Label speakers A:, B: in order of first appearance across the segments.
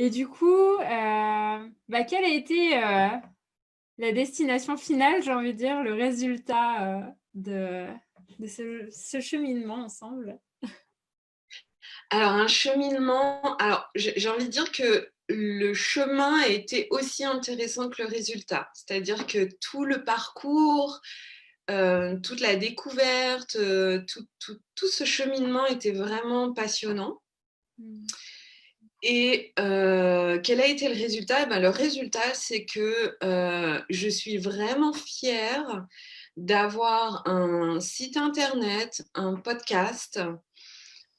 A: Et du coup, quelle a été la destination finale, j'ai envie de dire, le résultat de ce cheminement ensemble?
B: Alors un cheminement, alors j'ai envie de dire que le chemin a été aussi intéressant que le résultat. C'est-à-dire que tout le parcours, toute la découverte, tout ce cheminement était vraiment passionnant.
A: Mmh.
B: Et quel a été le résultat? Ben, le résultat, c'est que je suis vraiment fière d'avoir un site internet, un podcast,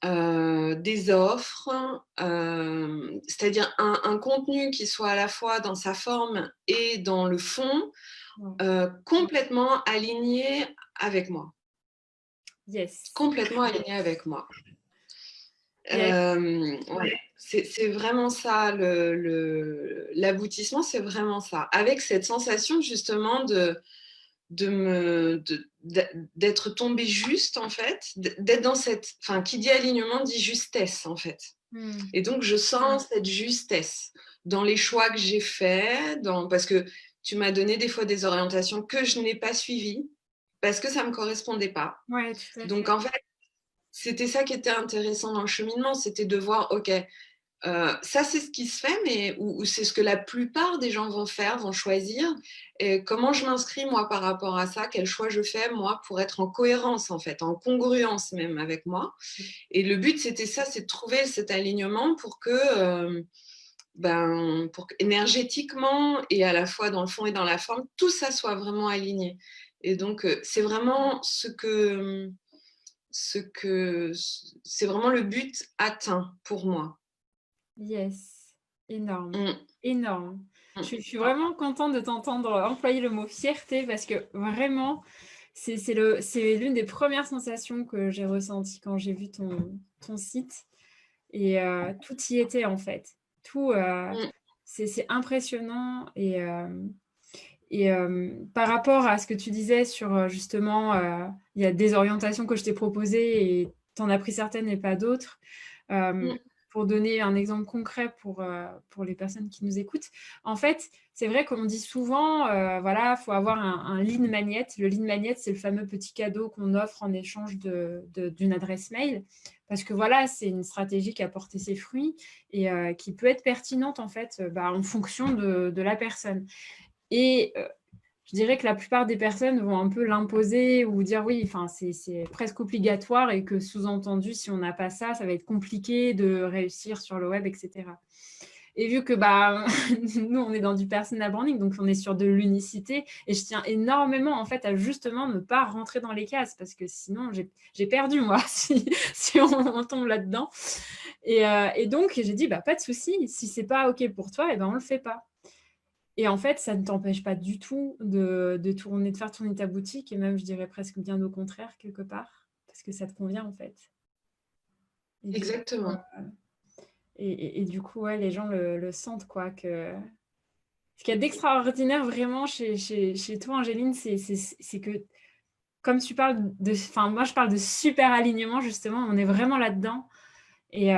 B: des offres, c'est-à-dire un contenu qui soit à la fois dans sa forme et dans le fond,
A: Ouais.
B: complètement aligné avec moi.
A: Yes.
B: Complètement aligné avec moi.
A: Yes.
B: Ouais, c'est vraiment ça l'aboutissement, c'est vraiment ça. Avec cette sensation justement d'être tombée juste en fait, d'être dans cette, enfin, qui dit alignement dit justesse en fait.
A: Mmh.
B: Et donc je sens cette justesse dans les choix que j'ai faits, parce que tu m'as donné des fois des orientations que je n'ai pas suivies parce que ça me correspondait pas.
A: Ouais, tout à
B: Donc
A: fait.
B: en fait, c'était ça qui était intéressant dans le cheminement, c'était de voir, ok, ça c'est ce qui se fait, mais ou c'est ce que la plupart des gens vont faire, vont choisir. Et comment je m'inscris moi par rapport à ça? Quel choix je fais moi pour être en cohérence en fait, en congruence même avec moi? Et le but c'était ça, c'est de trouver cet alignement pour que pour que énergétiquement et à la fois dans le fond et dans la forme, tout ça soit vraiment aligné. Et donc c'est vraiment c'est vraiment le but atteint pour moi.
A: Yes, énorme,
B: Mmh,
A: énorme.
B: mmh.
A: Je suis vraiment contente de t'entendre employer le mot fierté parce que vraiment, c'est l'une des premières sensations que j'ai ressenties quand j'ai vu ton site et tout y était en fait. Tout,
B: Mmh.
A: c'est impressionnant par rapport à ce que tu disais sur, justement, il y a des orientations que je t'ai proposées et tu en as pris certaines et pas d'autres. Hem,
B: Mmh.
A: pour donner un exemple concret pour les personnes qui nous écoutent, en fait, c'est vrai qu'on dit souvent, voilà, faut avoir un lead magnet. Le lead magnet, c'est le fameux petit cadeau qu'on offre en échange d'une adresse mail parce que voilà, c'est une stratégie qui a porté ses fruits et qui peut être pertinente en fait, en fonction de la personne. Et je dirais que la plupart des personnes vont un peu l'imposer ou dire oui, enfin, c'est presque obligatoire et que sous-entendu, si on n'a pas ça, ça va être compliqué de réussir sur le web, et cetera. Et vu que nous, on est dans du personal branding, donc on est sur de l'unicité et je tiens énormément en fait à justement ne pas rentrer dans les cases parce que sinon j'ai perdu moi si on tombe là-dedans. Et donc j'ai dit pas de souci, si c'est pas OK pour toi, et ben on le fait pas. Et en fait, ça ne t'empêche pas du tout de faire tourner ta boutique et même, je dirais presque bien au contraire, quelque part, parce que ça te convient, en fait. Et du coup,
B: Exactement.
A: du coup, ouais, les gens le sentent, quoi, que ce qu'il y a d'extraordinaire vraiment chez toi, Angéline, c'est que comme tu parles de enfin, moi, je parle de super alignement, justement, on est vraiment là-dedans et